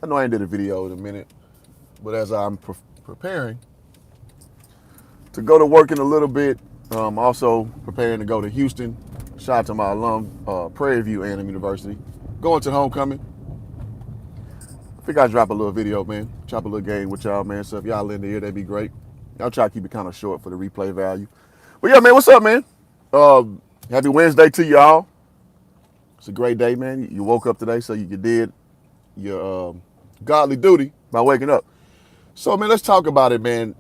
I know I ain't did a video in a minute, but as I'm preparing to go to work in a little bit, also preparing to go to Houston. Shout out to my alum, Prairie View A&M University. Going to homecoming. I think I drop a little video, man. Chop a little game with y'all, man. So if y'all in here, that'd be great. I'll try to keep it kind of short for the replay value. But yeah, man, what's up, man? Happy Wednesday to y'all. It's a great day, man. You woke up today, so you did your godly duty by waking up. So, man, let's talk about it, man.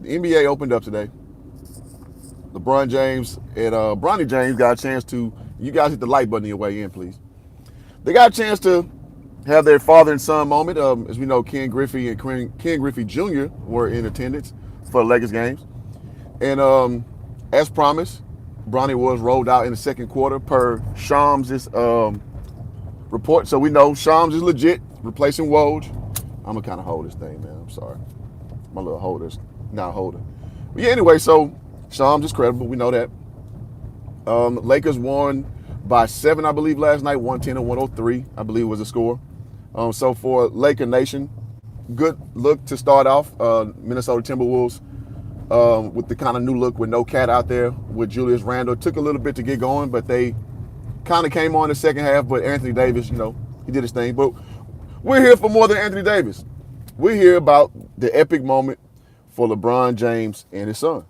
The NBA opened up today. LeBron James and Bronny James got a chance to, you guys hit the like button on your way in, please. They got a chance to have their father and son moment. As we know, Ken Griffey and Ken Griffey Jr. were in attendance for the Lakers games. And as promised, Bronny was rolled out in the second quarter per Shams' report. So we know Shams is legit, replacing Woj. I'm going to kind of hold this thing, man. I'm sorry. My little holder's not holding. But yeah, anyway, so Shams is credible. We know that. Lakers won by 7, I believe, last night. 110 and 103, I believe, was the score. So for Laker Nation, good look to start off. Minnesota Timberwolves with the kind of new look with no cat out there with Julius Randle. Took a little bit to get going, but they kind of came on the second half. But Anthony Davis, he did his thing. But we're here for more than Anthony Davis. We're here about the epic moment for LeBron James and his son.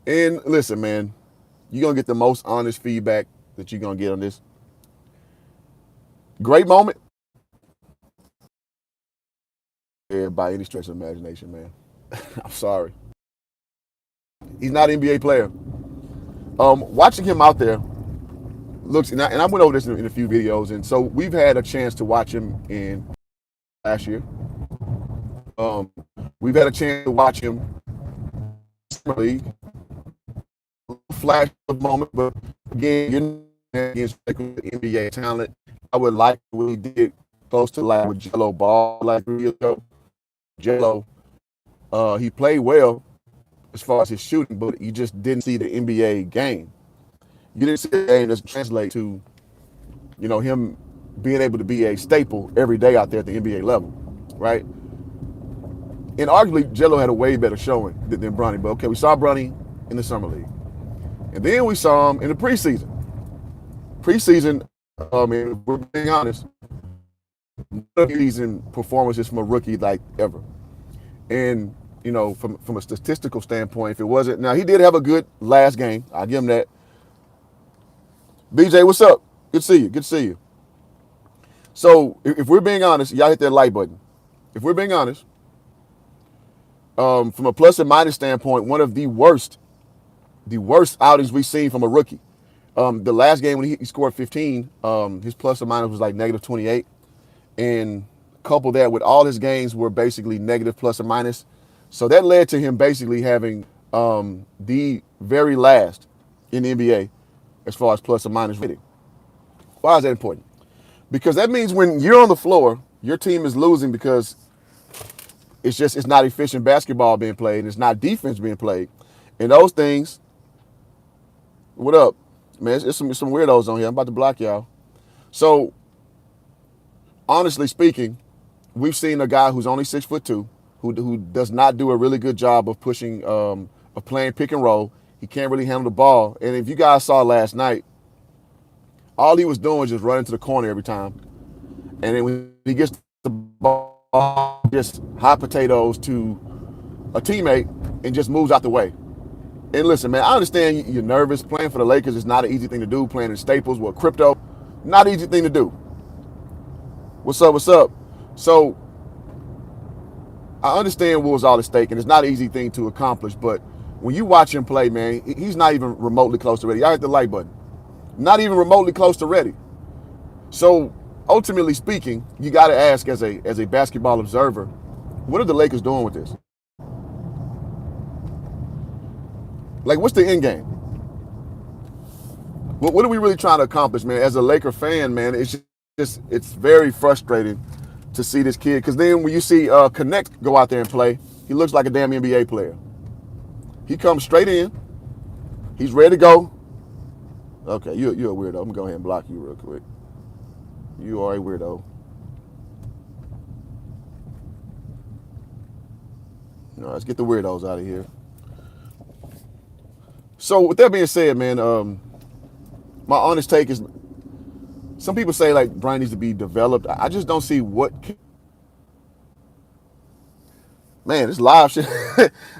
And listen, man, you're going to get the most honest feedback that you're going to get on this. Great moment. By any stretch of imagination, man. I'm sorry. He's not an NBA player. Watching him out there looks, and I went over this in a few videos, and so we've had a chance to watch him in last year. We've had a chance to watch him in the Summer League. Flash of moment, but again, you're against NBA talent. I would like what he did close to like with Jello Ball like 3 years ago. Jello, he played well as far as his shooting, but you just didn't see the NBA game. You didn't see the game that's translate to, him being able to be a staple every day out there at the NBA level, right? And arguably, Jello had a way better showing than Bronny. But okay, we saw Bronny in the Summer League. And then we saw him in the preseason. Preseason, if we're being honest, preseason performances from a rookie like ever. And, from a statistical standpoint, if it wasn't, now he did have a good last game. I'll give him that. BJ, what's up? Good to see you. Good to see you. So if we're being honest, y'all hit that like button. If we're being honest, from a plus and minus standpoint, one of the worst outings we've seen from a rookie. The last game when he scored 15, his plus or minus was like negative 28. And couple that with all his games were basically negative plus or minus. So that led to him basically having the very last in the NBA as far as plus or minus rating. Why is that important? Because that means when you're on the floor, your team is losing because it's not efficient basketball being played, and it's not defense being played. And those things, what up? Man, it's some weirdos on here. I'm about to block y'all. So, honestly speaking, we've seen a guy who's only 6'2", who does not do a really good job of pushing, of playing pick and roll. He can't really handle the ball. And if you guys saw last night, all he was doing was just running to the corner every time. And then when he gets the ball, just hot potatoes to a teammate and just moves out the way. And listen, man, I understand you're nervous. Playing for the Lakers is not an easy thing to do. Playing in Staples with crypto, not an easy thing to do. What's up? What's up? So I understand what was all at stake, and it's not an easy thing to accomplish. But when you watch him play, man, he's not even remotely close to ready. I hit the like button. Not even remotely close to ready. So ultimately speaking, you got to ask as a basketball observer, what are the Lakers doing with this? Like, what's the end game? What are we really trying to accomplish, man? As a Laker fan, man, it's very frustrating to see this kid. Because then when you see Connect go out there and play, he looks like a damn NBA player. He comes straight in. He's ready to go. Okay, you're a weirdo. I'm going to go ahead and block you real quick. You are a weirdo. Let's get the weirdos out of here. So with that being said, man, my honest take is some people say like Bronny needs to be developed. I just don't see what. Man, this live shit,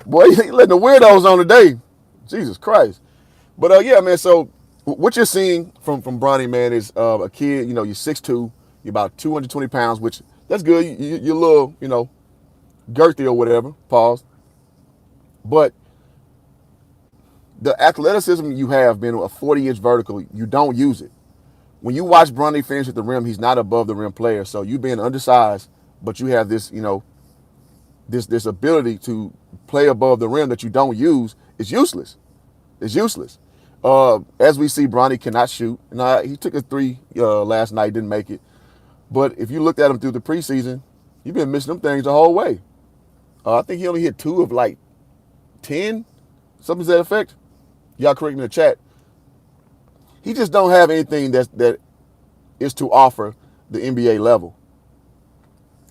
boy, you letting the weirdos on today. Jesus Christ. But yeah, man. So what you're seeing from Bronny, man, is a kid. You know, you're 6'2", you're about 220 pounds, which that's good. You're a little, you know, girthy or whatever. Pause. But the athleticism you have, being a 40-inch vertical, you don't use it. When you watch Bronny finish at the rim, he's not above the rim player. So you being undersized, but you have this, you know, this ability to play above the rim that you don't use is useless. It's useless. As we see, Bronny cannot shoot. Now, he took a three last night, didn't make it. But if you looked at him through the preseason, you've been missing them things the whole way. I think he only hit 2 of like 10, something to that effect. Y'all correct me in the chat. He just don't have anything that is to offer the NBA level.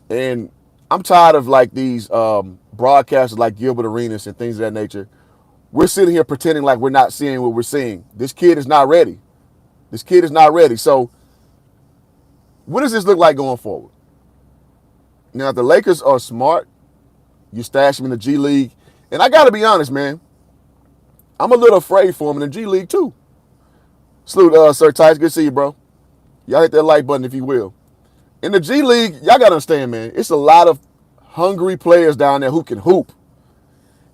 And I'm tired of like these broadcasters like Gilbert Arenas and things of that nature. We're sitting here pretending like we're not seeing what we're seeing. This kid is not ready. This kid is not ready. So what does this look like going forward? Now, if the Lakers are smart, you stash him in the G League. And I got to be honest, man, I'm a little afraid for him in the G League too. Salute, Sir Tice. Good to see you, bro. Y'all hit that like button if you will. In the G League, y'all got to understand, man, it's a lot of hungry players down there who can hoop.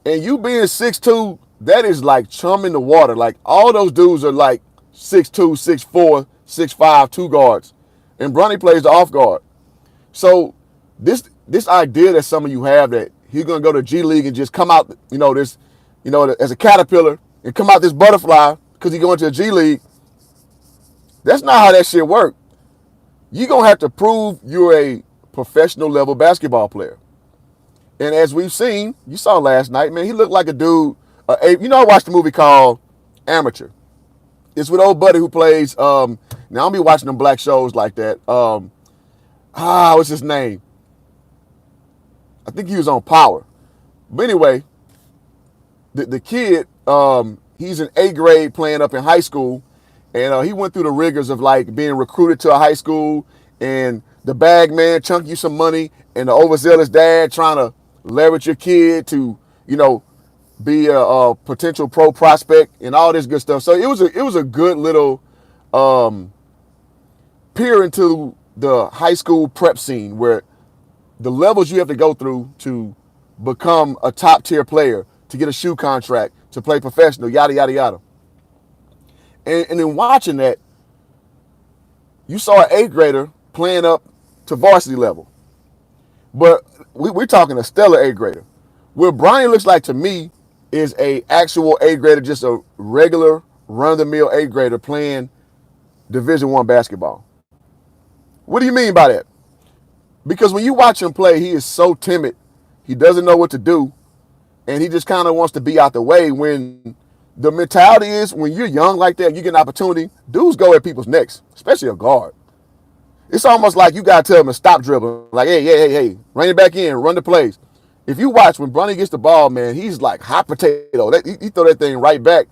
And you being 6'2", that is like chum in the water. Like, all those dudes are like 6'2", 6'4", 6'5", 2 guards. And Bronny plays the off guard. So this idea that some of you have that he's going to go to G League and just come out, you know, this, you know, as a caterpillar and come out this butterfly because he's going to the G League, that's not how that shit works. You're going to have to prove you're a professional level basketball player. And as we've seen, you saw last night, man, he looked like a dude. You know, I watched a movie called Amateur. It's with old buddy who plays, now I don't be watching them black shows like that. What's his name? I think he was on Power. But anyway, the kid, he's an 8th grade playing up in high school. And he went through the rigors of like being recruited to a high school and the bag man chunk you some money and the overzealous dad trying to leverage your kid to, you know, be a potential pro prospect and all this good stuff. So it was a good little peer into the high school prep scene where the levels you have to go through to become a top tier player, to get a shoe contract, to play professional, yada, yada, yada. And in watching that, you saw an 8th grader playing up to varsity level. But we're talking a stellar 8th grader. What Bronny looks like to me is a actual 8th grader, just a regular run-of-the-mill 8th grader playing Division I basketball. What do you mean by that? Because when you watch him play, he is so timid. He doesn't know what to do. And he just kind of wants to be out the way when the mentality is when you're young like that, you get an opportunity, dudes go at people's necks, especially a guard. It's almost like you got to tell them to stop dribbling. Like, hey, rein it back in, run the plays. If you watch, when Bronny gets the ball, man, he's like hot potato. He throw that thing right back.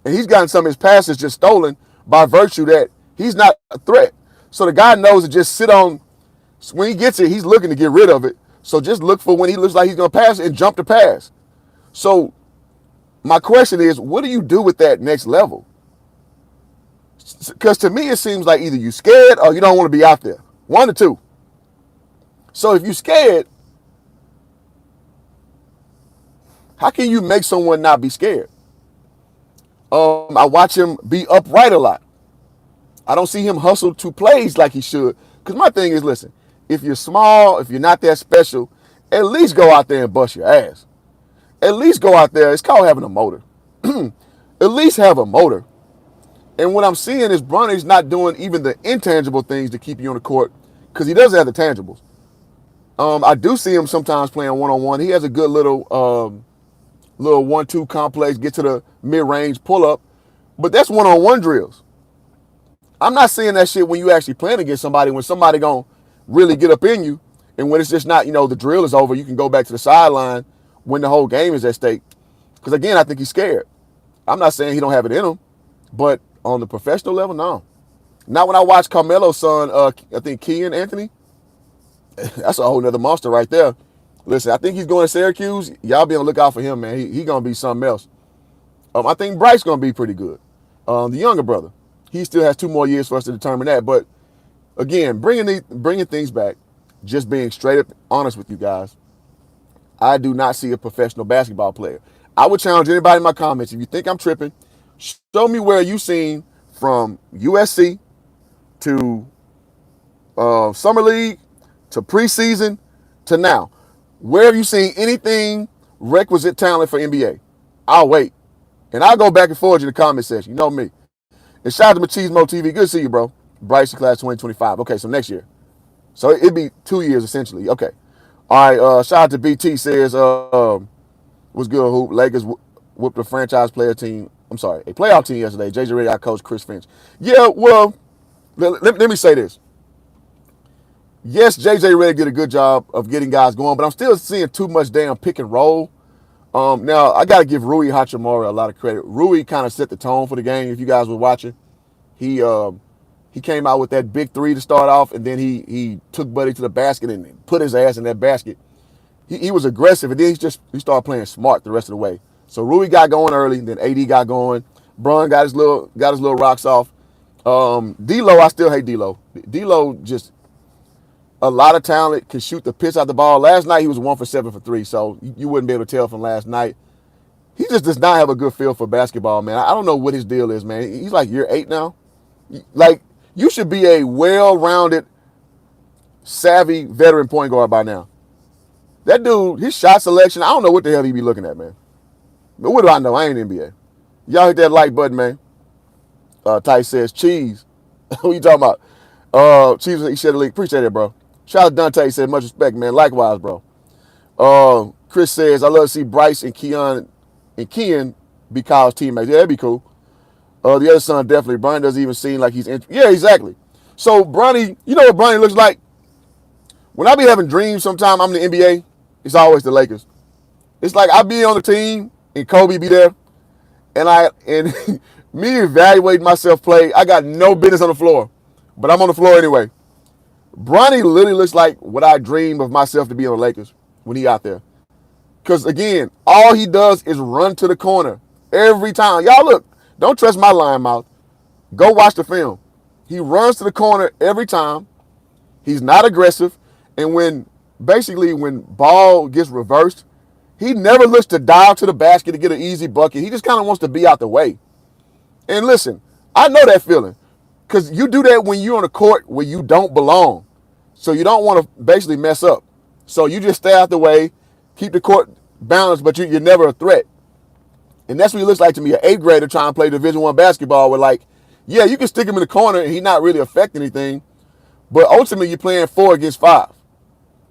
And he's gotten some of his passes just stolen by virtue that he's not a threat. So the guy knows to just sit on, when he gets it, he's looking to get rid of it. So just look for when he looks like he's going to pass it and jump the pass. So my question is, what do you do with that next level? Because to me, it seems like either you're scared or you don't want to be out there. One or two. So if you're scared, how can you make someone not be scared? I watch him be upright a lot. I don't see him hustle to plays like he should. Because my thing is, listen, if you're small, if you're not that special, at least go out there and bust your ass. At least go out there. It's called having a motor. At least have a motor. And what I'm seeing is Bronny's not doing even the intangible things to keep you on the court because he doesn't have the tangibles. I do see him sometimes playing one-on-one. He has a good little 1-2 complex, get to the mid-range pull-up. But that's one-on-one drills. I'm not seeing that shit when you actually playing against somebody, when somebody going to really get up in you. And when it's just not, the drill is over, you can go back to the sideline when the whole game is at stake. Because again, I think he's scared. I'm not saying he don't have it in him, but on the professional level, no. Not when I watch Carmelo's son, I think Kean Anthony. That's a whole nother monster right there. Listen, I think he's going to Syracuse. Y'all be on the lookout for him, man. He going to be something else. I think Bryce going to be pretty good. The younger brother, he still has 2 more years for us to determine that. But again, bringing things back, just being straight up honest with you guys, I do not see a professional basketball player. I would challenge anybody in my comments, if you think I'm tripping, show me where you seen from USC to Summer League to preseason to now. Where have you seen anything requisite talent for NBA? I'll wait. And I'll go back and forth in the comment section. You know me. And shout out to Machismo TV. Good to see you, bro. Bryce class 2025. Okay, so next year. So it'd be 2 years essentially. Okay. All right, shout out to BT says, what's good, Hoop? Lakers whooped a franchise player team. I'm sorry, a playoff team yesterday. JJ Redick out coach Chris Finch. Yeah, well, let me say this. Yes, JJ Redick did a good job of getting guys going, but I'm still seeing too much damn pick and roll. Now, I got to give Rui Hachimura a lot of credit. Rui kind of set the tone for the game, if you guys were watching. He came out with that big 3 to start off, and then he took Buddy to the basket and put his ass in that basket. He was aggressive, and then he started playing smart the rest of the way. So Rui got going early, then AD got going. Bron got his little rocks off. D'Lo, I still hate D'Lo. D'Lo just a lot of talent, can shoot the piss out the ball. Last night he was 1 for 7 for 3, so you wouldn't be able to tell from last night. He just does not have a good feel for basketball, man. I don't know what his deal is, man. He's like year 8 now. Like, you should be a well-rounded, savvy veteran point guard by now. That dude, his shot selection, I don't know what the hell he be looking at, man. But what do I know? I ain't NBA. Y'all hit that like button, man. Tice says, cheese. What you talking about? Cheese, he shed a leak. Appreciate it, bro. Shout out to Dante. He said, much respect, man. Likewise, bro. Chris says, I love to see Bryce and Keon be Kyle's teammates. Yeah, that'd be cool. The other son, definitely. Bronny doesn't even seem like he's yeah, exactly. So Bronny, you know what Bronny looks like? When I be having dreams sometime I'm in the NBA, it's always the Lakers. It's like I be on the team and Kobe be there, and me evaluating myself play, I got no business on the floor, but I'm on the floor anyway. Bronny literally looks like what I dream of myself to be on the Lakers when he out there. Because again, all he does is run to the corner every time. Y'all look, don't trust my lying mouth. Go watch the film. He runs to the corner every time. He's not aggressive. And when ball gets reversed, he never looks to dial to the basket to get an easy bucket. He just kind of wants to be out the way. And listen, I know that feeling. Because you do that when you're on a court where you don't belong. So you don't want to basically mess up. So you just stay out the way, keep the court balanced, but you're never a threat. And that's what he looks like to me, an 8th grader trying to play Division I basketball where, like, yeah, you can stick him in the corner and he not really affect anything. But ultimately, you're playing 4 against 5.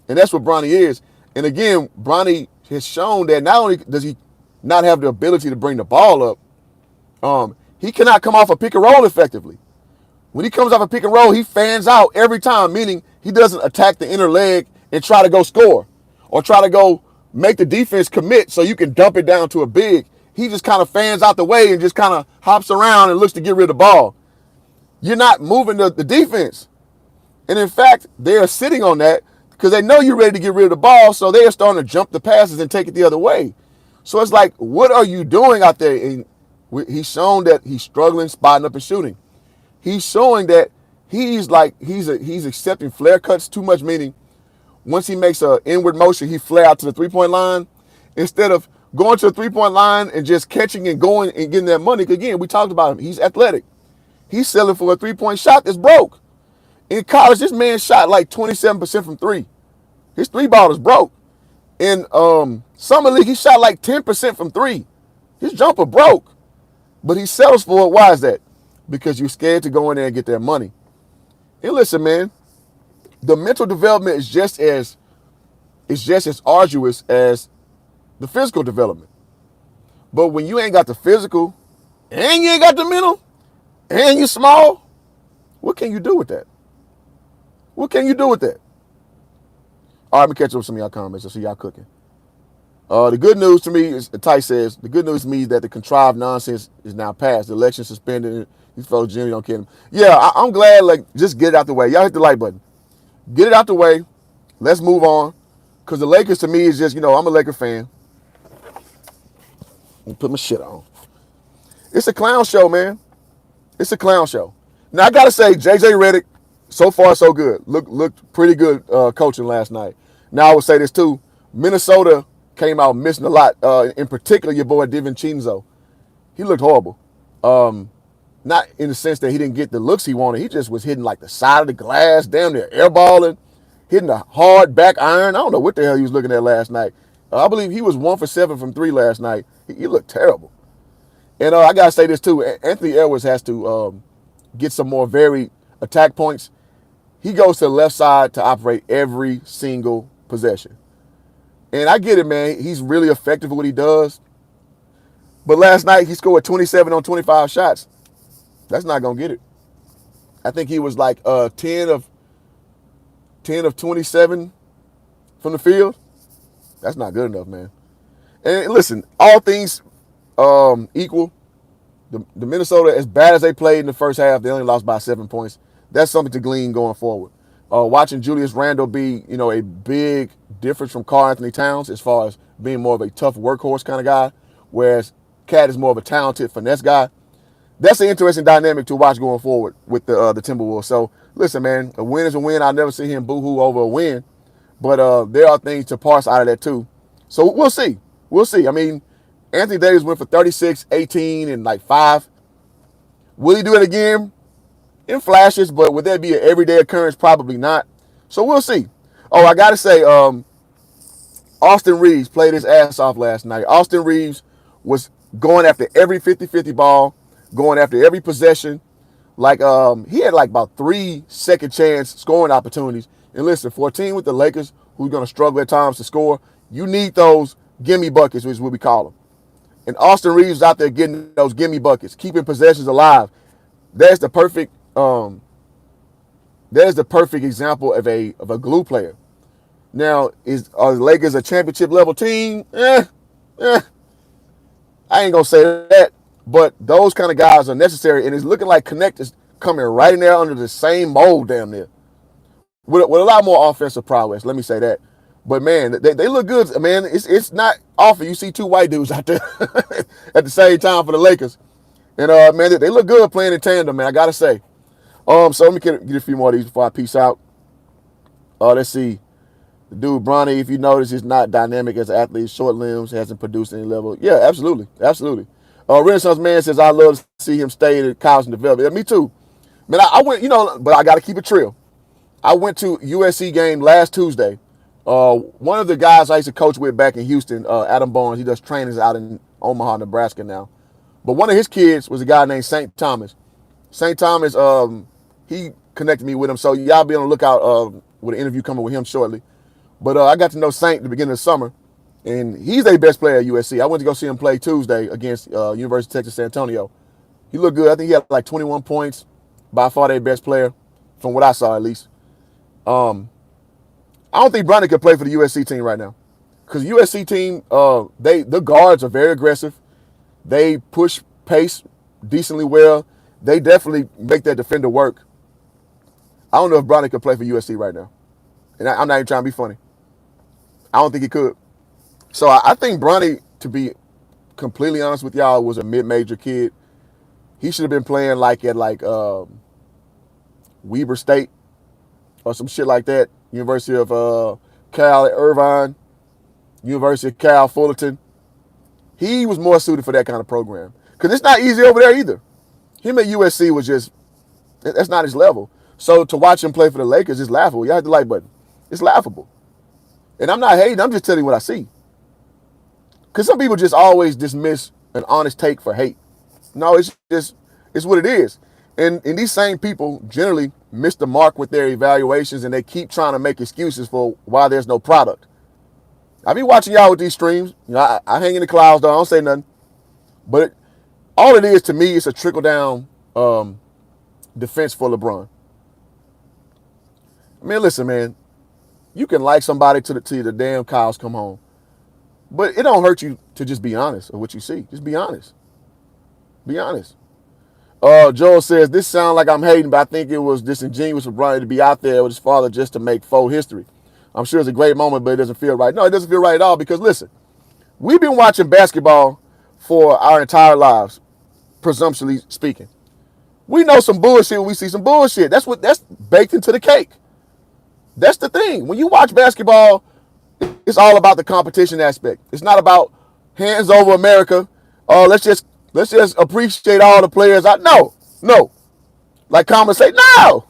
And that's what Bronny is. And again, Bronny has shown that not only does he not have the ability to bring the ball up, he cannot come off a pick and roll effectively. When he comes off a pick and roll, he fans out every time, meaning he doesn't attack the inner leg and try to go score or try to go make the defense commit so you can dump it down to a big. He just kind of fans out the way and just kind of hops around and looks to get rid of the ball. You're not moving the defense. And in fact, they are sitting on that because they know you're ready to get rid of the ball, so they are starting to jump the passes and take it the other way. So it's like, what are you doing out there? And he's shown that he's struggling, spotting up and shooting. He's showing that he's accepting flare cuts too much, meaning once he makes an inward motion, he flare out to the three-point line instead of going to the three-point line and just catching and going and getting that money. Again, we talked about him. He's athletic. He's selling for a three-point shot that's broke. In college, this man shot like 27% from 3. His 3-ball is broke. In Summer League, he shot like 10% from 3. His jumper broke. But he settles for it. Why is that? Because you're scared to go in there and get that money. And listen, man, the mental development is just as arduous as the physical development. But when you ain't got the physical and you ain't got the mental and you're small, what can you do with that? What can you do with that? All right, let me catch up with some of y'all comments. I see y'all cooking. The good news to me is, Tice says, the good news to me is that the contrived nonsense is now passed. The election suspended. These folks, Jimmy, don't care him. Yeah, I'm glad. Like, just get it out the way. Y'all hit the like button. Get it out the way. Let's move on. Because the Lakers to me is just, I'm a Laker fan. Let me put my shit on. It's a clown show, man. It's a clown show. Now, I got to say, JJ Redick, so far so good. Looked pretty good coaching last night. Now, I would say this too. Minnesota came out missing a lot. In particular, your boy DiVincenzo. He looked horrible. Not in the sense that he didn't get the looks he wanted. He just was hitting like the side of the glass, damn near airballing, hitting a hard back iron. I don't know what the hell he was looking at last night. I believe he was 1 for 7 from 3 last night. He looked terrible. And I got to say this too. Anthony Edwards has to get some more varied attack points. He goes to the left side to operate every single possession. And I get it, man. He's really effective at what he does. But last night, he scored 27 on 25 shots. That's not going to get it. I think he was like 10 of 27 from the field. That's not good enough, man. And listen, all things equal, the Minnesota, as bad as they played in the first half, they only lost by 7 points. That's something to glean going forward. Watching Julius Randle be, a big difference from Karl-Anthony Towns as far as being more of a tough workhorse kind of guy, whereas Cat is more of a talented finesse guy. That's an interesting dynamic to watch going forward with the Timberwolves. So, listen, man, a win is a win. I'll never see him boo-hoo over a win. But there are things to parse out of that, too. So, we'll see. We'll see. I mean, Anthony Davis went for 36, 18, and like 5. Will he do it again? In flashes, but would that be an everyday occurrence? Probably not. So we'll see. Oh, I got to say, Austin Reeves played his ass off last night. Austin Reeves was going after every 50-50 ball, going after every possession. Like, he had like about 3 second chance scoring opportunities. And listen, for a team with the Lakers who's going to struggle at times to score, you need those gimme buckets, which is what we call them. And Austin Reeves is out there getting those gimme buckets, keeping possessions alive. That's the perfect example of a glue player. Now, are the Lakers a championship level team? I ain't gonna say that, but those kind of guys are necessary, and it's looking like Connect is coming right in there under the same mold, damn near, with a lot more offensive prowess. Let me say that. But man, they look good, man. It's not often you see 2 white dudes out there at the same time for the Lakers, and man, they look good playing in tandem, man. I gotta say. So let me get a few more of these before I peace out. Let's see. The dude, Bronny, if you notice, is not dynamic as an athlete. Short limbs, hasn't produced any level. Yeah, absolutely. Absolutely. Renaissance Man says, I love to see him stay in college and develop. Yeah, me too. Man, I went, but I got to keep it real. I went to USC game last Tuesday. One of the guys I used to coach with back in Houston, Adam Barnes, he does trainings out in Omaha, Nebraska now. But one of his kids was a guy named St. Thomas. St. Thomas, he connected me with him. So y'all be on the lookout with an interview coming with him shortly. But I got to know Saint at the beginning of the summer, and he's their best player at USC. I went to go see him play Tuesday against University of Texas San Antonio. He looked good. I think he had like 21 points, by far their best player, from what I saw at least. I don't think Bronny could play for the USC team right now, because the USC team, the guards are very aggressive. They push pace decently well. They definitely make that defender work. I don't know if Bronny could play for USC right now, and I'm not even trying to be funny. I don't think he could. So I think Bronny, to be completely honest with y'all, was a mid-major kid. He should have been playing like at Weber State or some shit like that. University of Cal at Irvine, University of Cal Fullerton. He was more suited for that kind of program, because it's not easy over there either. Him at USC was just, that's not his level. So to watch him play for the Lakers is laughable. Y'all hit the like button. It's laughable. And I'm not hating. I'm just telling you what I see. Because some people just always dismiss an honest take for hate. No, it's what it is. And these same people generally miss the mark with their evaluations, and they keep trying to make excuses for why there's no product. I be watching y'all with these streams. I hang in the clouds, though. I don't say nothing. But all it is to me is a trickle-down defense for LeBron. I mean, listen, man. You can like somebody till the damn cows come home. But it don't hurt you to just be honest of what you see. Just be honest. Be honest. Joel says, this sounds like I'm hating, but I think it was disingenuous of Bronny to be out there with his father just to make faux history. I'm sure it's a great moment, but it doesn't feel right. No, it doesn't feel right at all because, listen, we've been watching basketball for our entire lives, presumptuously speaking. We know some bullshit when we see some bullshit. That's baked into the cake. That's the thing. When you watch basketball, it's all about the competition aspect. It's not about hands over America. Oh, let's just appreciate all the players. No. Like Common say, no.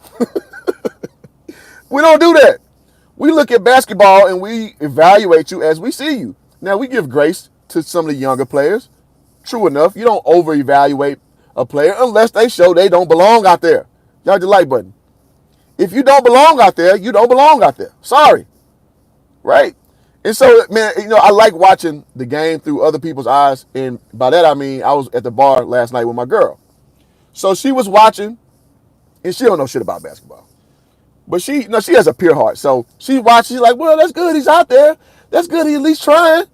We don't do that. We look at basketball and we evaluate you as we see you. Now we give grace to some of the younger players. True enough, you don't over-evaluate a player unless they show they don't belong out there. Y'all the like button. If you don't belong out there, you don't belong out there. Sorry. Right? And so, man, I like watching the game through other people's eyes. And by that, I mean, I was at the bar last night with my girl. So she was watching, and she don't know shit about basketball. But she has a pure heart. So she watched, she's like, well, that's good. He's out there. That's good. He's at least trying.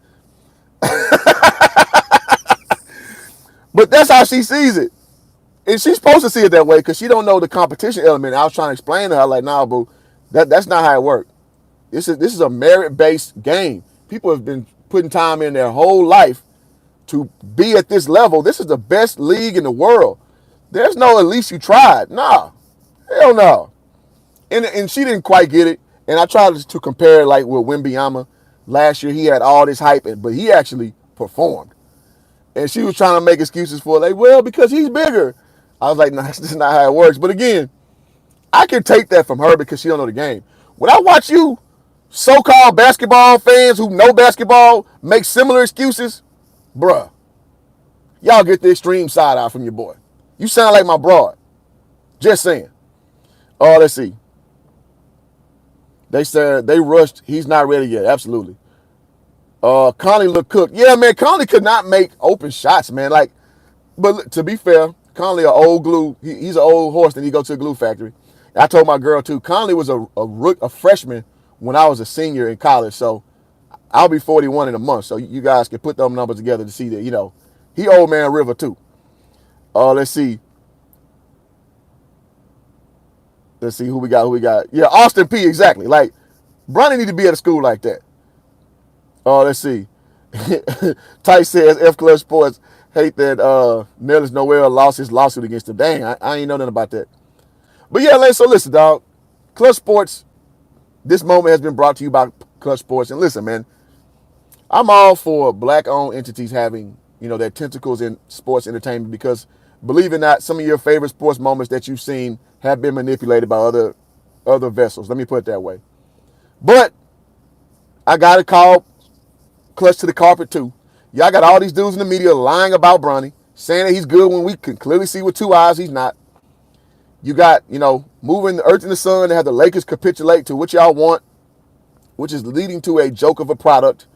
But that's how she sees it. And she's supposed to see it that way because she don't know the competition element. I was trying to explain to her, like, nah, boo, that's not how it works. This is a merit-based game. People have been putting time in their whole life to be at this level. This is the best league in the world. There's no at least you tried. Nah. Hell no. And she didn't quite get it. And I tried to compare it like with Wembanyama. Last year he had all this hype, but he actually performed. And she was trying to make excuses for it, like, well, because he's bigger. I was like, no, that's just not how it works. But again, I can take that from her because she don't know the game. When I watch you so-called basketball fans who know basketball make similar excuses, bruh, y'all get the extreme side out from your boy. You sound like my broad. Just saying. Oh, let's see. They said they rushed. He's not ready yet. Absolutely. Conley looked cooked. Yeah, man, Conley could not make open shots, man. Like, but to be fair, Conley an old glue. He's an old horse, then he go to a glue factory. I told my girl too. Conley was a freshman when I was a senior in college, so I'll be 41 in a month. So you guys can put those numbers together to see that he old man River too. Let's see. Let's see who we got. Yeah, Austin P. Exactly. Like, Bronny need to be at a school like that. Let's see. Tight says F Club Sports hate that Nerlens Noel lost his lawsuit against the dang. I ain't know nothing about that. But yeah, so listen, dog. Clutch Sports, this moment has been brought to you by Clutch Sports. And listen, man, I'm all for black-owned entities having, their tentacles in sports entertainment because, believe it or not, some of your favorite sports moments that you've seen have been manipulated by other vessels. Let me put it that way. But I got to call Clutch to the carpet too. Y'all got all these dudes in the media lying about Bronny, saying that he's good when we can clearly see with two eyes he's not. You got, moving the earth and the sun to have the Lakers capitulate to what y'all want, which is leading to a joke of a product.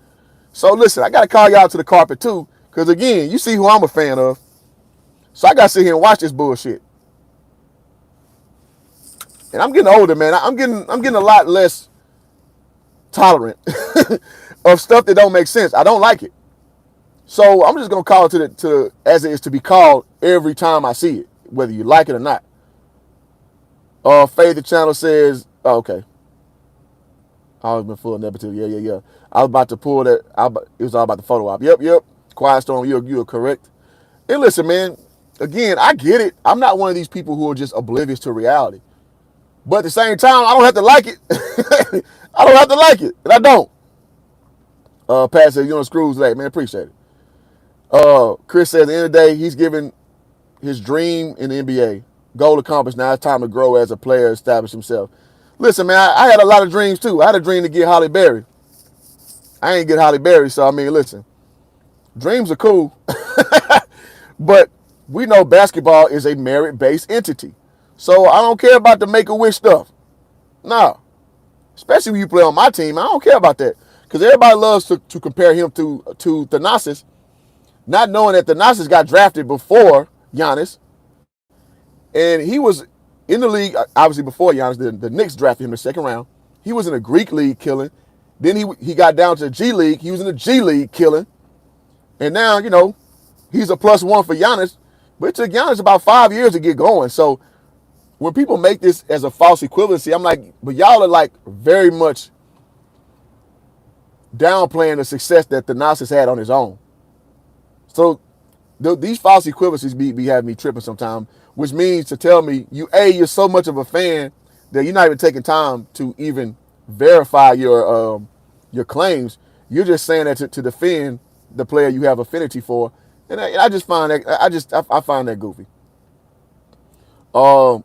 So listen, I got to call y'all to the carpet too, because again, you see who I'm a fan of. So I got to sit here and watch this bullshit. And I'm getting older, man. I'm getting a lot less tolerant of stuff that don't make sense. I don't like it. So I'm just gonna call it to as it is to be called every time I see it, whether you like it or not. Faith the channel says, oh, okay. I always been full of negativity. Yeah. I was about to pull that. It was all about the photo op. Yep. Quiet Storm, you are correct. And listen, man. Again, I get it. I'm not one of these people who are just oblivious to reality. But at the same time, I don't have to like it. I don't have to like it, and I don't. Pat says, screws late, man. Appreciate it. Chris says, at the end of the day, he's giving his dream in the NBA. Goal accomplished. Now it's time to grow as a player, establish himself. Listen, man, I had a lot of dreams too. I had a dream to get Halle Berry. I ain't get Halle Berry, so I mean, listen, dreams are cool. But we know basketball is a merit-based entity. So I don't care about the make-a-wish stuff. No. Especially when you play on my team, I don't care about that. Because everybody loves to compare him to Thanasis, not knowing that Thanasis got drafted before Giannis. And he was in the league, obviously before Giannis. The Knicks drafted him in the second round. He was in a Greek league killing. Then he got down to the G League. He was in the G League killing. And now, he's a +1 for Giannis. But it took Giannis about 5 years to get going. So when people make this as a false equivalency, I'm like, but y'all are like very much downplaying the success that Thanasis had on his own. So these false equivalencies be having me tripping sometimes, which means to tell me you're so much of a fan that you're not even taking time to even verify your claims. You're just saying that to defend the player you have affinity for, and I just find that I find that goofy.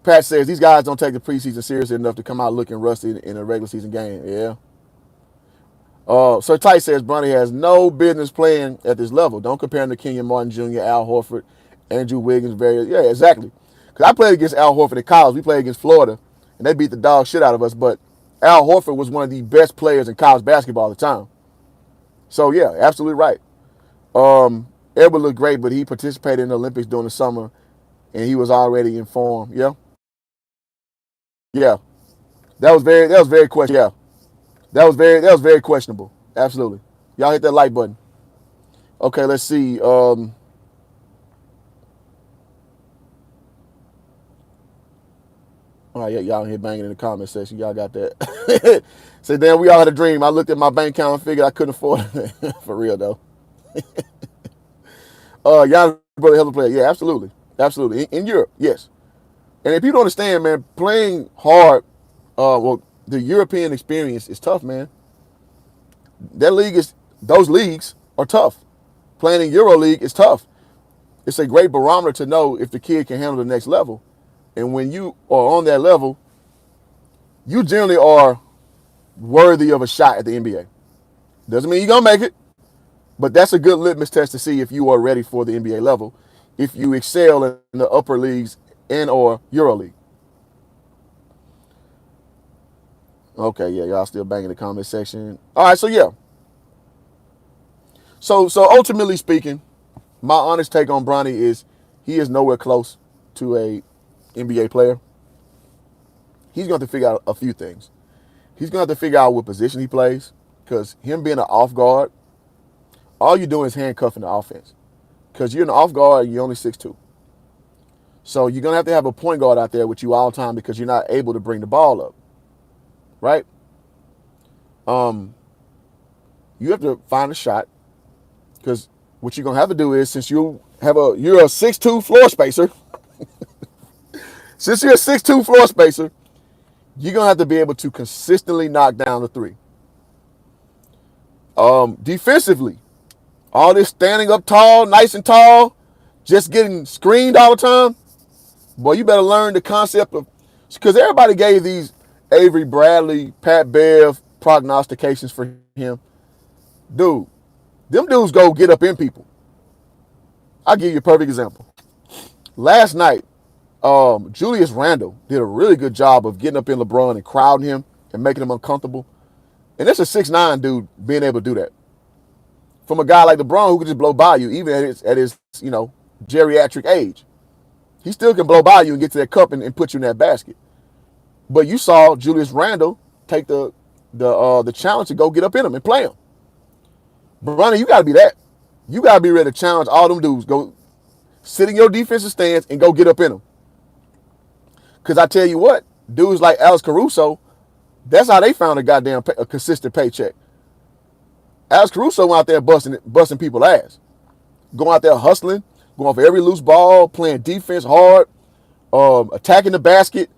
Pat says these guys don't take the preseason seriously enough to come out looking rusty in a regular season game. Yeah. Sir Tight says Bronny has no business playing at this level. Don't compare him to Kenyon Martin Jr., Al Horford, Andrew Wiggins. Yeah, exactly. Because I played against Al Horford in college. We played against Florida, and they beat the dog shit out of us. But Al Horford was one of the best players in college basketball at the time. So, yeah, absolutely right. Edward looked great, but he participated in the Olympics during the summer, and he was already in form. Yeah. Yeah. That was very questionable. Yeah. That was very questionable. Absolutely. Y'all hit that like button. Okay, let's see. All right, yeah, y'all here banging in the comment section. Y'all got that. Say, damn, we all had a dream. I looked at my bank account and figured I couldn't afford it. For real, though. Y'all brother, hell of a player. Yeah, absolutely. Absolutely. In Europe, yes. And if you don't understand, man, playing hard, the European experience is tough, man. Those leagues are tough. Playing in EuroLeague is tough. It's a great barometer to know if the kid can handle the next level. And when you are on that level, you generally are worthy of a shot at the NBA. Doesn't mean you're going to make it, but that's a good litmus test to see if you are ready for the NBA level, if you excel in the upper leagues and or EuroLeague. Okay, yeah, y'all still banging the comment section. All right, so yeah. So ultimately speaking, my honest take on Bronny is he is nowhere close to a NBA player. He's going to have to figure out a few things. He's going to have to figure out what position he plays, because him being an off guard, all you're doing is handcuffing the offense. Because you're an off guard and you're only 6'2". So you're going to have a point guard out there with you all the time because you're not able to bring the ball up. Right? You have to find a shot, because what you're going to have to do is, since you're a 6'2" floor spacer, since you're a 6'2" floor spacer, you're going to have to be able to consistently knock down the three. Defensively, all this standing up tall, nice and tall, just getting screened all the time, boy, you better learn the concept of, because everybody gave these Avery Bradley, Pat Bev prognostications for him. Dude, them dudes go get up in people. I'll give you a perfect example. Last night, Julius Randle did a really good job of getting up in LeBron and crowding him and making him uncomfortable. And that's a 6'9" dude being able to do that. From a guy like LeBron who could just blow by you, even at his geriatric age. He still can blow by you and get to that cup and put you in that basket. But you saw Julius Randle take the challenge to go get up in him and play him. Bronny, you got to be that. You got to be ready to challenge all them dudes. Go sit in your defensive stance and go get up in them. Because I tell you what, dudes like Alex Caruso, that's how they found a consistent paycheck. Alex Caruso went out there busting people's ass. Going out there hustling, going for every loose ball, playing defense hard, attacking the basket,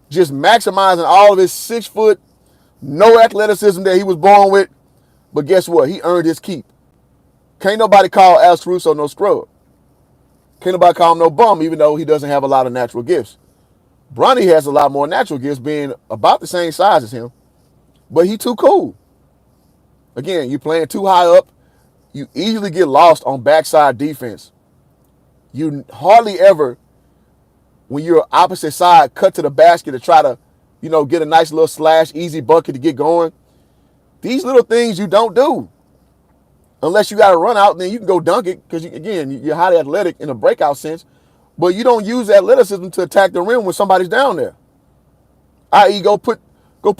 just maximizing all of his 6 foot, no athleticism that he was born with. But guess what? He earned his keep. Can't nobody call Alex Caruso no scrub. Can't nobody call him no bum, even though he doesn't have a lot of natural gifts. Bronny has a lot more natural gifts, being about the same size as him, but he too cool. Again, you playing too high up. You easily get lost on backside defense. You hardly ever, when you're opposite side, cut to the basket to try to, get a nice little slash, easy bucket to get going. These little things you don't do. Unless you got to run out, then you can go dunk it, because, you're highly athletic in a breakout sense. But you don't use athleticism to attack the rim when somebody's down there. I.e., go put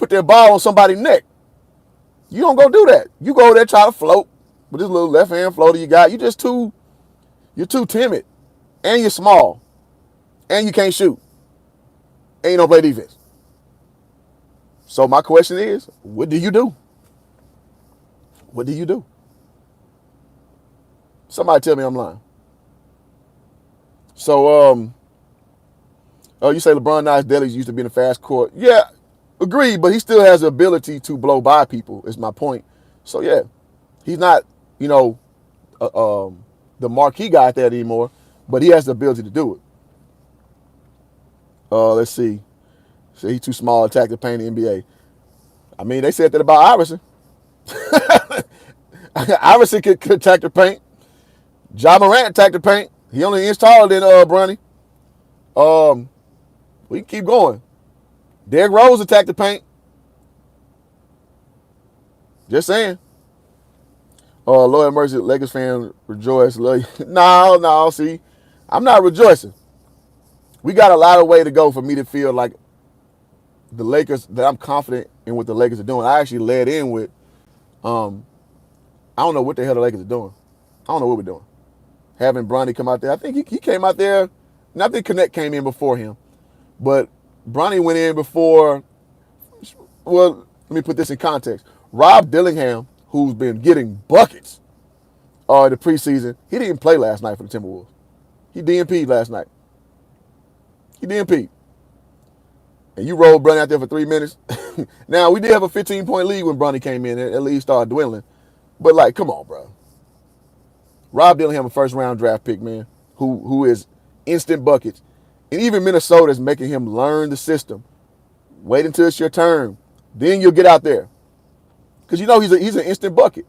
their ball on somebody's neck. You don't go do that. You go there try to float with this little left hand floater you got. You're too timid, and you're small, and you can't shoot, and you don't play defense. So my question is, what do you do? What do you do? Somebody tell me I'm lying. So, oh, you say LeBron Nice Dailies used to be in the fast court. Yeah, agreed, but he still has the ability to blow by people, is my point. So, yeah, he's not, you know, the marquee guy out there anymore, but he has the ability to do it. Let's see. So he's too small to attack the paint in the NBA. I mean, they said that about Iverson. Iverson could attack the paint. Ja Morant attacked the paint. He only an inch taller than Bronny. We can keep going. Derrick Rose attacked the paint. Just saying. Lord have mercy, Lakers fan rejoice. No, see, I'm not rejoicing. We got a lot of way to go for me to feel like the Lakers, that I'm confident in what the Lakers are doing. I actually led in with, I don't know what the hell the Lakers are doing. I don't know what we're doing. Having Bronny come out there. I think he came out there, and I think Connect came in before him. But Bronny went in before, well, let me put this in context. Rob Dillingham, who's been getting buckets the preseason, he didn't play last night for the Timberwolves. He DNP'd last night. He DNP'd. And you rolled Bronny out there for 3 minutes. Now, we did have a 15-point lead when Bronny came in, and the lead started dwindling. But, like, come on, bro. Rob Dillingham, a first-round draft pick, man, who is instant buckets. And even Minnesota is making him learn the system. Wait until it's your turn. Then you'll get out there. Because you know he's an instant bucket.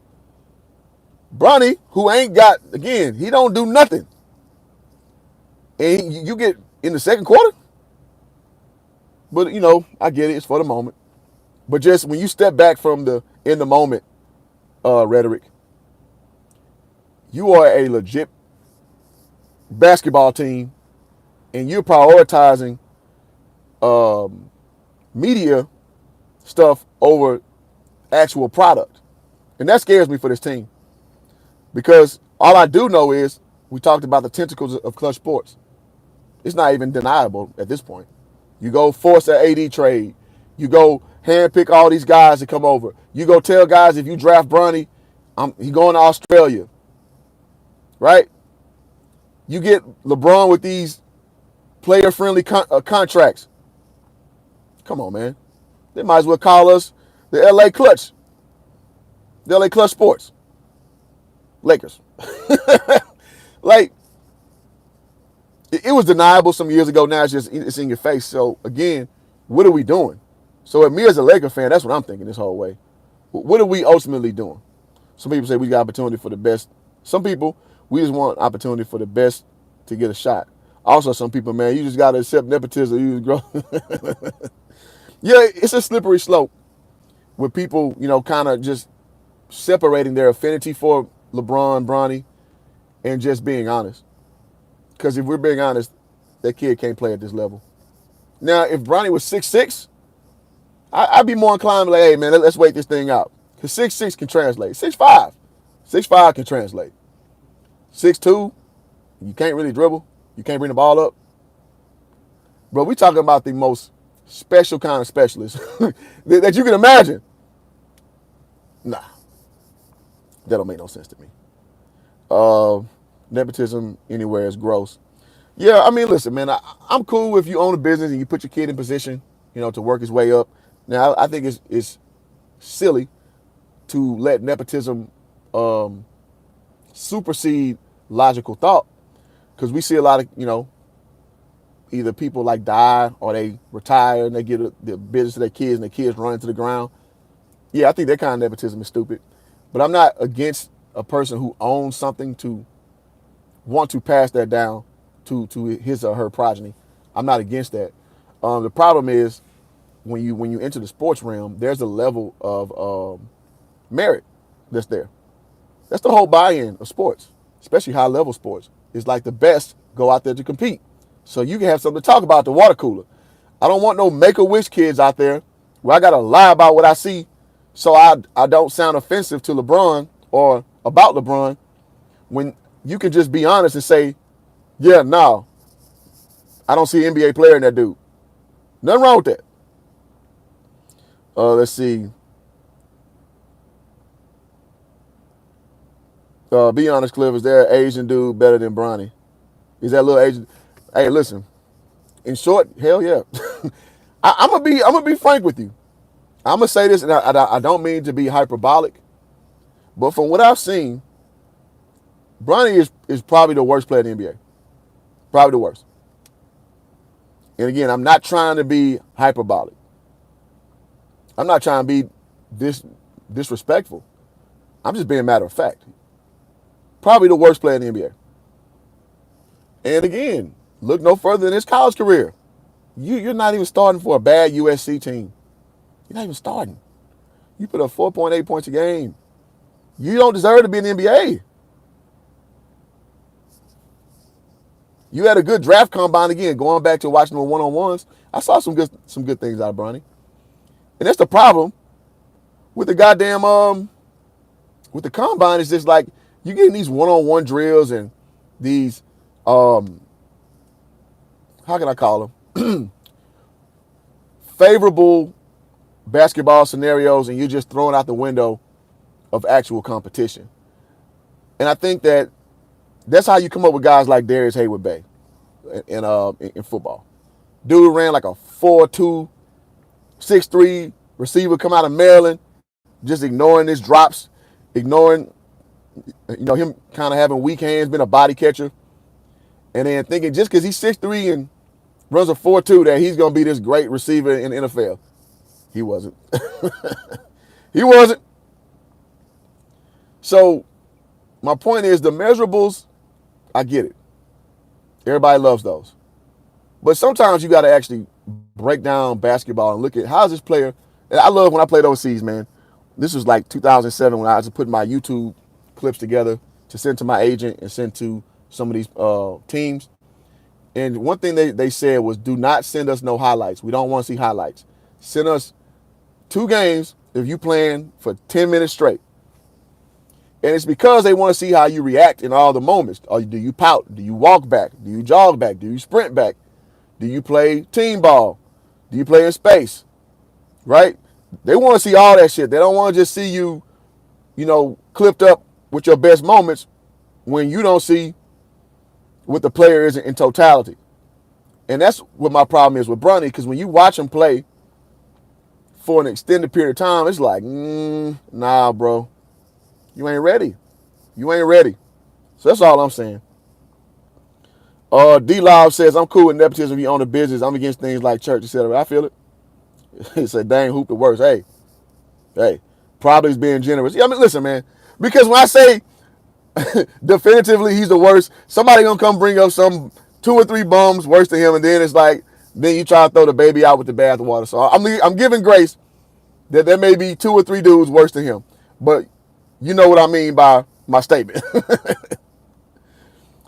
Bronny, who ain't got, again, he don't do nothing. And you get in the second quarter. But, you know, I get it. It's for the moment. But just when you step back from the in the moment rhetoric, you are a legit basketball team, and you're prioritizing media stuff over actual product. And that scares me for this team. Because all I do know is we talked about the tentacles of Clutch Sports. It's not even deniable at this point. You go force an AD trade. You go handpick all these guys to come over. You go tell guys if you draft Bronny, he's going to Australia. Right? You get LeBron with these player-friendly contracts. Come on, man. They might as well call us the LA Clutch. The LA Clutch Sports. Lakers. Like, it was deniable some years ago. Now it's in your face. So, again, what are we doing? So, at me as a Laker fan, that's what I'm thinking this whole way. What are we ultimately doing? Some people say we got opportunity for the best. Some people, we just want opportunity for the best to get a shot. Also, some people, man, you just got to accept nepotism. You grow. Yeah, it's a slippery slope with people, you know, kind of just separating their affinity for LeBron, Bronny, and just being honest. Because if we're being honest, that kid can't play at this level. Now, if Bronny was 6'6", I'd be more inclined to be like, hey, man, let's wait this thing out. Because 6'6" can translate. 6'5". 6'5" can translate. 6'2", you can't really dribble. You can't bring the ball up. Bro, we talking about the most special kind of specialist that you can imagine. Nah. That don't make no sense to me. Nepotism anywhere is gross. Yeah, I mean, listen, man, I'm cool if you own a business and you put your kid in position, you know, to work his way up. Now, I think it's silly to let nepotism supersede logical thought, because we see a lot of, you know, either people like die or they retire and they get the business to their kids and their kids run into the ground. Yeah, I think that kind of nepotism is stupid. But I'm not against a person who owns something to want to pass that down to his or her progeny. I'm not against that. The problem is when you enter the sports realm, there's a level of merit that's there. That's the whole buy-in of sports, especially high-level sports. It's like the best go out there to compete. So you can have something to talk about at the water cooler. I don't want no Make-A-Wish kids out there where I got to lie about what I see So I don't sound offensive to LeBron or about LeBron when you can just be honest and say, yeah, no, I don't see an NBA player in that dude. Nothing wrong with that. Let's see. Be honest, Cliff. Is there an Asian dude better than Bronny? Is that little Asian? Hey, listen. In short, hell yeah. I'm gonna be frank with you. I'm gonna say this, and I don't mean to be hyperbolic, but from what I've seen, Bronny is probably the worst player in the NBA. Probably the worst. And again, I'm not trying to be hyperbolic. I'm not trying to be disrespectful. I'm just being matter of fact. Probably the worst player in the NBA. And again, look no further than his college career. You're not even starting for a bad USC team. You're not even starting. You put up 4.8 points a game. You don't deserve to be in the NBA. You had a good draft combine again. Going back to watching the one-on-ones, I saw some good things out of Bronny. And that's the problem with the goddamn with the combine. Is just like you getting these one-on-one drills and these how can I call them favorable basketball scenarios, and you're just throwing out the window of actual competition. And I think that's how you come up with guys like Darius Hayward-Bay in football. Dude ran like a 4.2, 6'3" receiver, come out of Maryland, just ignoring his drops, ignoring him kind of having weak hands, been a body catcher, and then thinking just because he's 6'3" and runs a 4.2 that he's going to be this great receiver in the NFL. He wasn't. He wasn't. So my point is the measurables, I get it. Everybody loves those. But sometimes you got to actually break down basketball and look at how's this player. And I love when I played overseas, man. This was like 2007 when I was putting my YouTube clips together to send to my agent and send to some of these teams. And one thing they said was, do not send us no highlights. We don't want to see highlights. Send us 2 games if you playing for 10 minutes straight. And it's because they want to see how you react in all the moments. Do you pout? Do you walk back? Do you jog back? Do you sprint back? Do you play team ball? Do you play in space? Right? They want to see all that shit. They don't want to just see you, clipped up with your best moments when you don't see what the player is in totality. And that's what my problem is with Bronny, because when you watch him play for an extended period of time, it's like, nah, bro. You ain't ready. You ain't ready. So that's all I'm saying. D-Lob says, I'm cool with nepotism if you own a business. I'm against things like church, etc. I feel it. He said, dang, hoop the worst. Hey, probably is being generous. Yeah, I mean, listen, man. Because when I say definitively he's the worst, somebody gonna come bring up some 2 or 3 bums worse than him, and then it's like, then you try to throw the baby out with the bathwater. So I'm giving grace that there may be 2 or 3 dudes worse than him. But you know what I mean by my statement.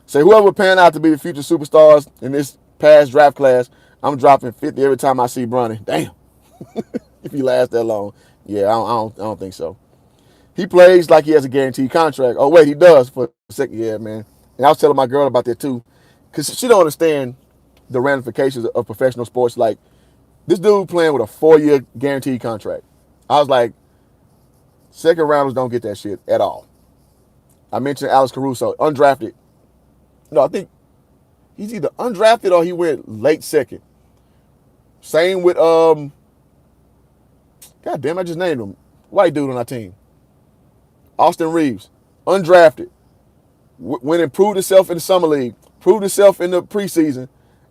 Say whoever would pan out to be the future superstars in this past draft class, I'm dropping 50 every time I see Bronny. Damn. If he lasts that long. Yeah, I don't think so. He plays like he has a guaranteed contract. Oh, wait, he does for a second. Yeah, man. And I was telling my girl about that too. Because she don't understand the ramifications of professional sports. Like, this dude playing with a 4-year guaranteed contract. I was like, second rounders don't get that shit at all. I mentioned Alex Caruso, undrafted. No, I think he's either undrafted or he went late second. Same with, God damn, I just named him. White dude on our team. Austin Reeves, undrafted. Went and proved himself in the summer league, proved himself in the preseason,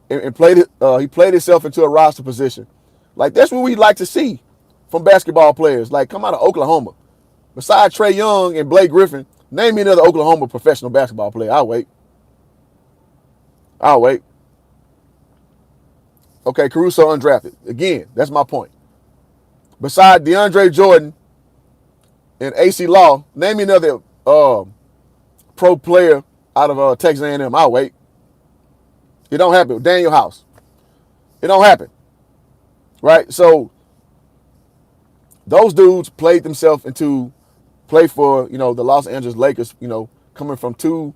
and played it. He played himself into a roster position. Like, that's what we like to see from basketball players. Like, come out of Oklahoma. Besides Trae Young and Blake Griffin, name me another Oklahoma professional basketball player. I'll wait. Okay, Caruso undrafted. Again, that's my point. Besides DeAndre Jordan and AC Law, name me another pro player out of Texas A&M. I'll wait. It don't happen. Daniel House. It don't happen. Right? So Those dudes played themselves into play for, the Los Angeles Lakers, coming from two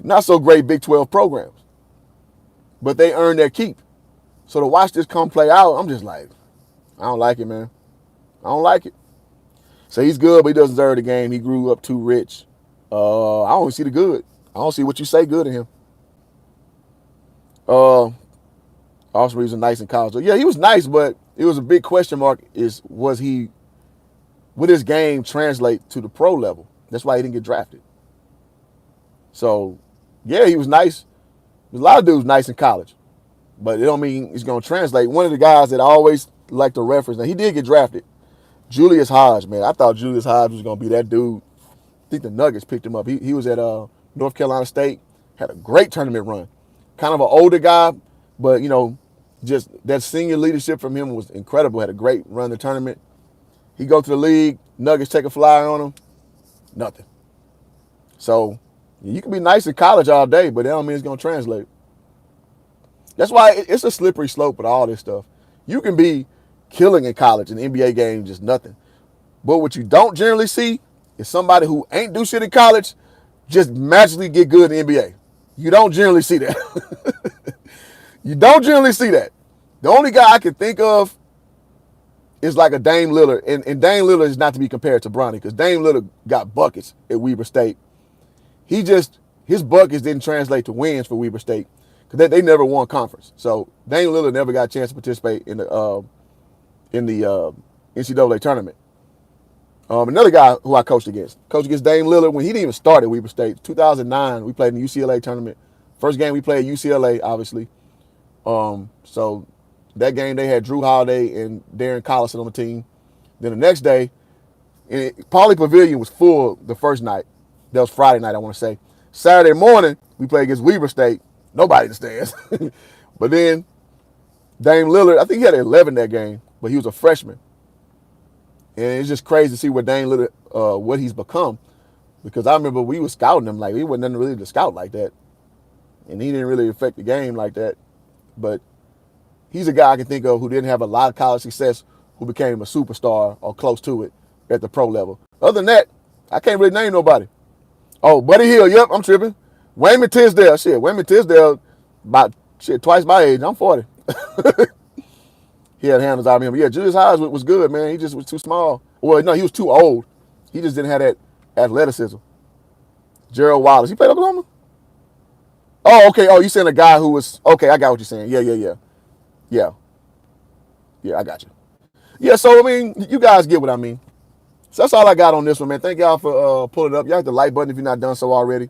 not so great Big 12 programs. But they earned their keep. So to watch this come play out, I'm just like, I don't like it, man. I don't like it. So he's good, but he doesn't deserve the game. He grew up too rich. I don't see the good. I don't see what you say good in him. Also, he was nice in college. So yeah, he was nice, but it was a big question mark would his game translate to the pro level? That's why he didn't get drafted. So, yeah, he was nice. There's a lot of dudes nice in college, but it don't mean it's going to translate. One of the guys that I always like to reference, now he did get drafted, Julius Hodge, man. I thought Julius Hodge was going to be that dude. I think the Nuggets picked him up. He was at North Carolina State, had a great tournament run. Kind of an older guy, but, just that senior leadership from him was incredible. Had a great run the tournament. He go to the league, Nuggets take a flyer on him, nothing. So you can be nice in college all day, but that don't mean it's going to translate. That's why it's a slippery slope with all this stuff. You can be killing in college, and NBA game just nothing. But what you don't generally see is somebody who ain't do shit in college just magically get good in the NBA. You don't generally see that. You don't generally see that. The only guy I can think of is like a Dame Lillard. And Dame Lillard is not to be compared to Bronny because Dame Lillard got buckets at Weber State. His buckets didn't translate to wins for Weber State because they never won conference. So Dame Lillard never got a chance to participate in the NCAA tournament. Another guy who I coached against Dame Lillard when he didn't even start at Weber State. 2009, we played in the UCLA tournament. First game we played at UCLA, obviously. So that game they had Drew Holiday and Darren Collison on the team. Then the next day, Pauley Pavilion was full the first night. That was Friday night, I want to say. Saturday morning, we played against Weber State. Nobody in the stands. But then Dame Lillard, I think he had 11 that game, but he was a freshman. And it's just crazy to see what Dame Lillard, what he's become. Because I remember we were scouting him like he wasn't nothing really to scout like that. And he didn't really affect the game like that. But he's a guy I can think of who didn't have a lot of college success, who became a superstar or close to it at the pro level. Other than that, I can't really name nobody. Oh, Buddy Hield, yep, I'm tripping. Wayman Tisdale, Wayman Tisdale, about twice my age. I'm 40. He had handles out of him. Yeah, Julius Hodge was good, man. He just was too small. Well, no, he was too old. He just didn't have that athleticism. Gerald Wallace, he played Oklahoma? Oh, okay. Oh, you saying a guy who was, okay, I got what you're saying. Yeah, I got you. Yeah, so, I mean, you guys get what I mean. So that's all I got on this one, man. Thank y'all for pulling up. Y'all hit the like button if you're not done so already.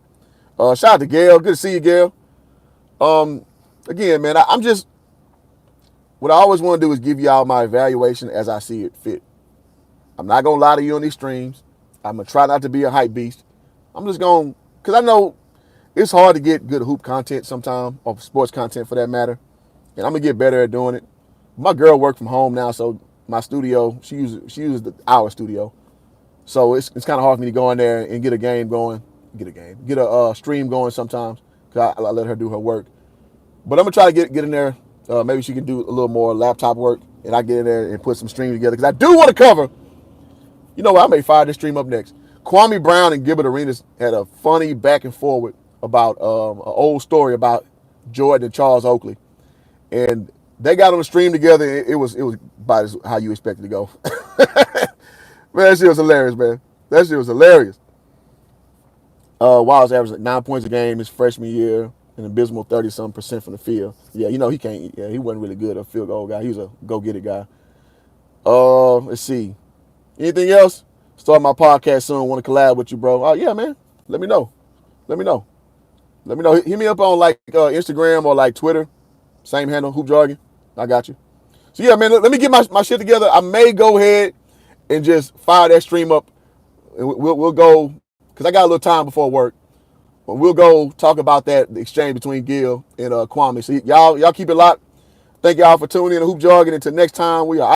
Shout out to Gail. Good to see you, Gail. Again, man, what I always want to do is give y'all my evaluation as I see it fit. I'm not going to lie to you on these streams. I'm going to try not to be a hype beast. I'm just going to, because I know it's hard to get good hoop content sometimes, or sports content for that matter. And I'm going to get better at doing it. My girl works from home now, so my studio, she uses our studio. So it's kind of hard for me to go in there and get a game going, get a stream going sometimes because I let her do her work. But I'm gonna try to get in there. Maybe she can do a little more laptop work, and I get in there and put some stream together because I do want to cover. You know what? I may fire this stream up next. Kwame Brown and Gilbert Arenas had a funny back and forward about an old story about Jordan and Charles Oakley, and they got on the stream together. And it was about how you expect it to go. Man, that shit was hilarious, man. That shit was hilarious. Wiles averaged like 9 points a game his freshman year, an abysmal 30-something% from the field. Yeah, he can't. Yeah, he wasn't really good a field goal guy. He was a go-get it guy. Let's see. Anything else? Start my podcast soon. Want to collab with you, bro? Oh yeah, man. Let me know. Hit me up on like Instagram or like Twitter. Same handle, Hoop Jargon. I got you. So yeah, man. Let me get my shit together. I may go ahead and just fire that stream up. We'll go, because I got a little time before work. We'll go talk about the exchange between Gil and Kwame. So y'all keep it locked. Thank y'all for tuning in to Hoop Jargon. Until next time, we are